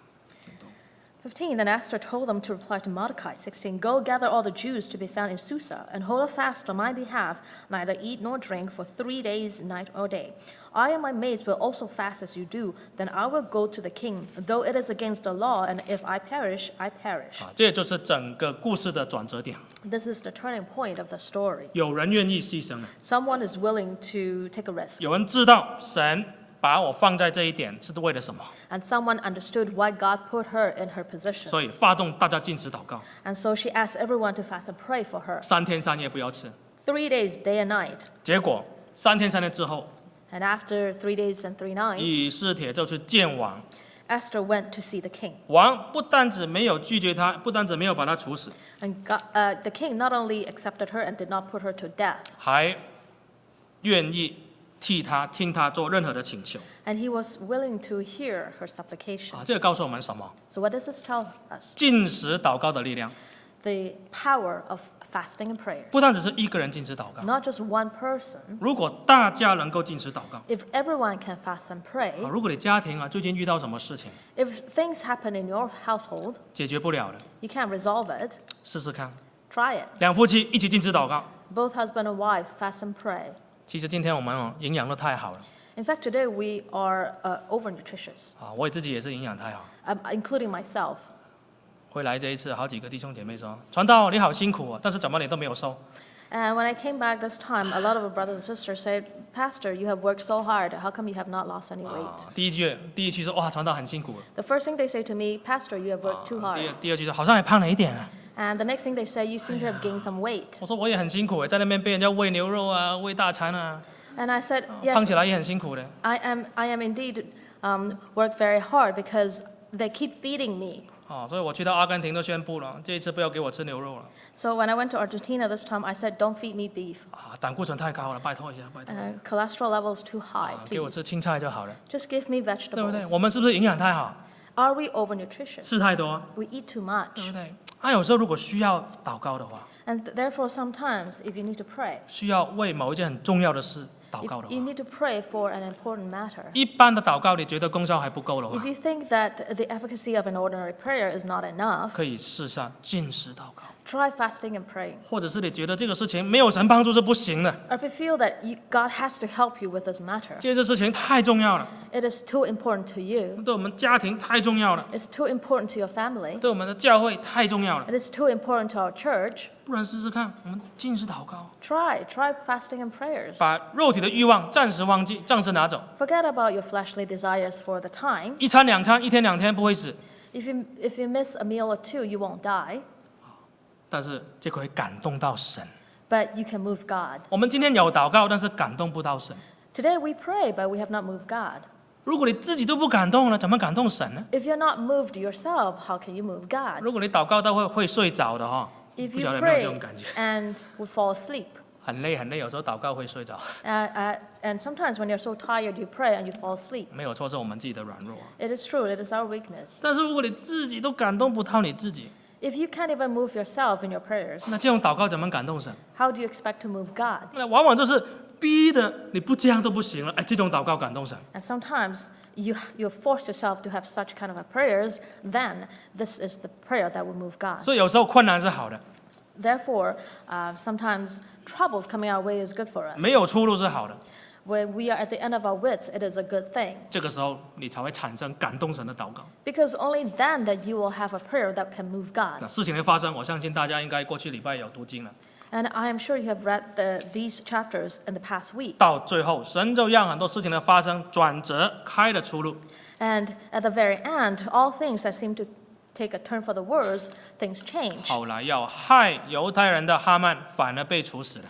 15. Then Esther told them to reply to Mordecai. 16. Go gather all the Jews to be found in Susa, and hold a fast on my behalf, neither eat nor drink for 3 days, night or day. I and my maids will also fast as you do. Then I will go to the king, though it is against the law, and if I perish, I perish. 这就是整个故事的转折点。 This is the turning point of the story. 有人愿意牺牲了， Someone is willing to take a risk, 有人知道神把我放在这一点是为了什么， and someone understood why God put her in her position. 所以发动大家禁食祷告， And so she asked everyone to fast and pray for her. 3天3夜不要吃。 3 days, day and night. 结果3天3夜之后， And after 3 days and 3 nights, 以斯帖就去见王。 Esther went to see the king. 王不单止没有拒绝他，不单止没有把他处死， And the king not only accepted her and did not put her to death, 还愿意替他听他做任何的请求。 and he was willing to hear her supplication. 这个告诉我们什么？ So what does this tell us? 禁食祷告的力量， The power of fasting and prayer. 不单只是一个人禁食祷告。 Not just one person. 如果大家能够禁食祷告， If everyone can fast and pray, 如果你家庭最近遇到什么事情 if things happen in your household, 解决不了的， you can't resolve it, 试试看， try it. 两夫妻一起禁食祷告。 Both husband and wife fast and pray. 其实今天我们营养都太好了 In fact, today we are over-nutritious, 我自己也是营养太好。 including myself. 回来这一次，好几个弟兄姐妹说：“传道你好辛苦哦，但是怎么你都没有瘦？” And when I came back this time, a lot of our brothers and sisters said, Pastor, you have worked so hard. How come you have not lost any weight? 第一句说：“哇，传道很辛苦。” The first thing they say to me, Pastor, you have worked too hard. 第二句说：“好像还胖了一点啊。” And the next thing they say, you seem to have gained some weight. 我说我也很辛苦，在那边被人家喂牛肉啊，喂大餐啊， And I said, 胖 yes, 起来也很辛苦的。 I am indeed worked very hard because they keep feeding me. 所以我去到阿根廷都宣布了，这一次不要给我吃牛肉了。 So when I went to Argentina this time, I said, don't feed me beef. 胆固醇太高了，拜托一下，拜托。 Cholesterol levels too high, 给我 please. 吃青菜就好了， Just give me 对不对？ vegetables. 我们是不是营养太好， Are we over-nutritious? 吃太多， We eat too 对 much. 不对？有时候如果需要祷告的话， And therefore, sometimes, if you need to pray, 需要为某一件很重要的事祷告的 you 话， need to pray for an important matter. 一般的祷告你觉得功效还不够的话 If，you think that the efficacy of an ordinary prayer is not enough, 可以试下禁食祷告， try fasting and praying. 或者是你觉得这个事情没有神帮助是不行的， Or if you feel that God has to help you with this matter, 这事情太重要了， it is too important to you, 对我们家庭太重要了， it's too important to your family, 对我们的教会太重要了， it is too important to our church, 不然试试看，我们禁食祷告， try fasting and prayers. 把肉体的欲望暂时忘记，暂时拿走， Forget about your fleshly desires for the time. 一餐两餐，一天两天不会死， If you miss a meal or two, you won't die, 但是这个会感动到神。 but you can move God. 我们今天有祷告，但是感动不到神。 Today we pray, but we have not moved God. 如果你自己都不感动了，怎么感动神呢？ If you're not moved yourself, how can you move God? 如果你祷告到会睡着的哈， If 不 you 晓得有没有这 pray 种感觉？ and would fall asleep, 很累很累，有时候祷告会睡着， and sometimes when you're so tired, you pray and you fall asleep. 没有错，是我们自己的软弱。 It is true, it is our weakness. 但是如果你自己都感动不到你自己， If you can't even move yourself in your prayers, 那这种祷告怎么感动神？ how do you expect to move God? 那往往就是逼的，你不这样都不行了。这种祷告感动神。 And sometimes you force yourself to have such kind of prayers, then this is the prayer that will move God. 所以有时候困难是好的， Therefore, sometimes troubles coming our way is good for us. 没有出路是好的。 When we are at the end of our wits, it is a good thing. 这个时候你才会产生感动神的祷告。 Because only then that you will have a prayer that can move 那 God. 事情的发生，我相信大家应该过去礼拜有读经了。 And I am sure you have read these chapters in the past week. 到最后，神就让很多事情的发生转折开了出路。And at the very end, all things that seem to take a turn for the worse, things change. 后来要害犹太人的哈曼反而被处死了。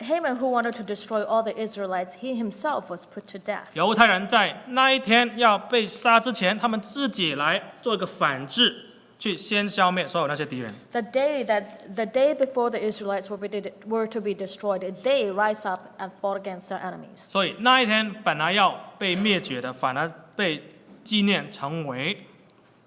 Haman, who wanted to destroy all the Israelites, he himself was put to death. 犹太人在那一天要被杀之前，他们自己来做一个反制，去先消灭所有那些敌人。The day before the Israelites were to be destroyed, they rise up and fought against their enemies. 所以那一天本来要被灭绝的，反而被纪念成为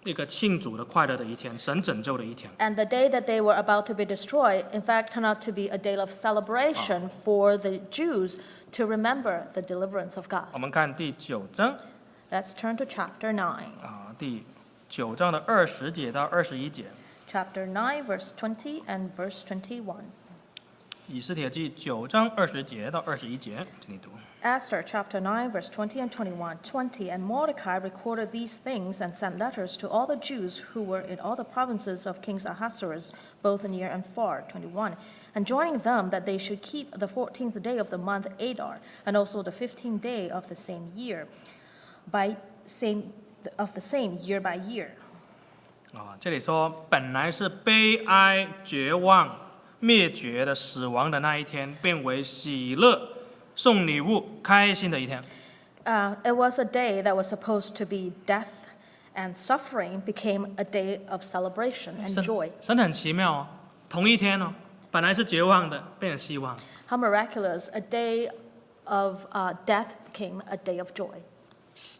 一个庆祝的快乐的一天，神拯救的一天。And the day that they were about to be destroyed, in fact, turned out to be a day of celebration for the Jews to remember the deliverance of God. 我们看第9章 Let's turn to chapter 9. 第9章的20节到21节， Chapter 9, verse 20 and verse 21. 以斯帖记9章20节到21节，请你读。Esther chapter 9, verse 20 and 21. 20. And Mordecai recorded these things and sent letters to all the Jews who were in all the provinces of King Ahasuerus, both near and far. 21. Enjoining them that they should keep the 14th day of the month Adar, and also the 15th day of the same year, the same year by year. 这里说本来是悲哀、绝望、灭绝的、死亡的那一天，变为喜乐、送礼物、开心的一天。It was a day that was supposed to be death and suffering became a day of celebration and joy. 神很奇妙哦，同一天哦，本来是绝望的，变成希望。How miraculous! A day of death became a day of joy.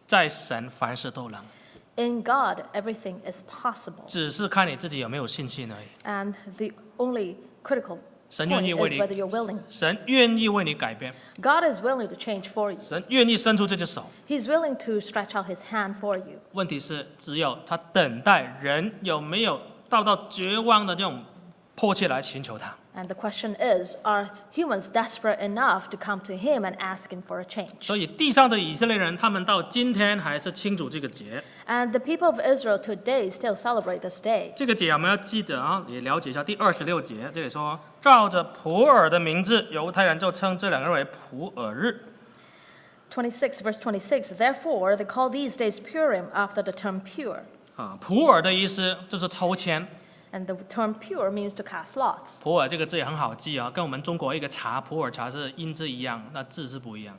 在神凡事都能， In God, everything is possible. 只是看你自己有没有信心而已。 And the only critical 神 point 愿意为 is 你 whether you're willing. 神愿意为你改变， God is willing to change for you. 神愿意伸出这只手。 He's willing to stretch out his hand for you. 问题是，只有他等待人有没有到绝望的这种迫切来寻求他。 And the question is, are humans desperate enough to come to him and ask him for a change? 所以地上的以色列人，他们到今天还是庆祝这个节。 And the people of Israel today still celebrate this day. 这个节我们要记得啊，也了解一下第26节，这里说，照着普尔的名字，犹太人就称这2个日为普尔日。 26, verse 26, therefore they call these days Purim after the term pure. 普尔的意思就是抽签。 And the term pure means to cast lots. 普尔这个字也很好记啊，跟我们中国一个茶普洱茶是音字一样，那字是不一样。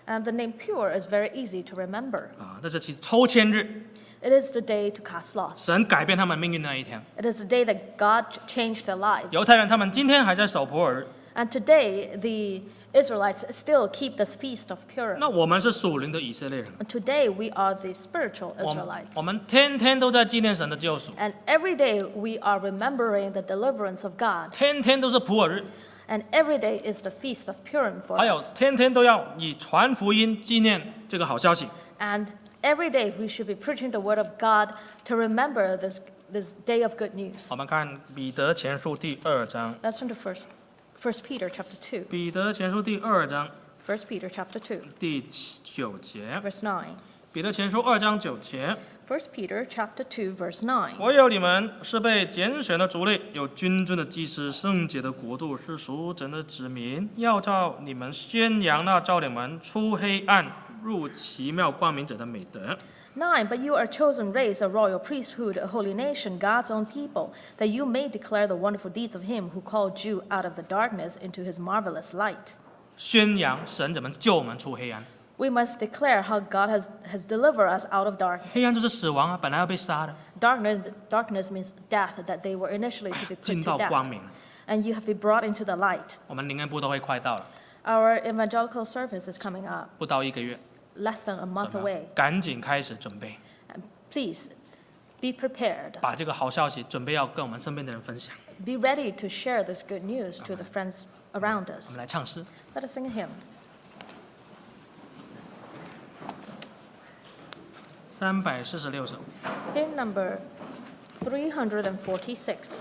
And the name pure is very easy to remember. 这是其实抽签日， It is the day to cast lots. 神改变他们命运那一天。 It is the day that God changed their lives. 犹太人他们今天还在守普洱日， And today, the Israelites still keep this feast of Purim. 那我们是属灵的以色列人， And today, we are the spiritual 我 Israelites. 们天天都在纪念神的救赎， And every day, we are remembering the deliverance of God. 天天都是普洱日， And every day is the feast of Purim for 还有 us. 天天都要以传福音纪念这个好消息。 And every day, we should be preaching the word of God to remember this day of good news. 我们看彼得前书第2章， Let's turn to First Peter chapter 2. 彼得前书第2章 1 Peter chapter 2, 第9节， verse 9. 彼得前书2章9节。 1 Peter chapter 2, verse 9. 唯有你们是被拣选的族类，有君尊的祭司，圣洁的国度，是属神的子民，要照你们宣扬那照你们出黑暗入奇妙光明者的美德。 9. But you are a chosen race, a royal priesthood, a holy nation, God's own people, that you may declare the wonderful deeds of him who called you out of the darkness into his marvelous light. 宣扬神怎么救我们出黑暗， We must declare how God has delivered us out of 黑暗 darkness. 就是死亡啊，本来要被杀的， Darkness means death, that they were initially to be 进 put 到 to 光 death. 明。 And you have been brought into the light. 我们灵恩部都会快到了， Our evangelical service is coming up, 不到1个月， less than a month 怎么 away. 赶紧开始准备， And please, be prepared. 把这个好消息准备要跟我们身边的人分享。 Be ready to share this good news to the friends around 我 us. 们来唱诗， Let us sing a hymn. 346首。 Hymn number 346.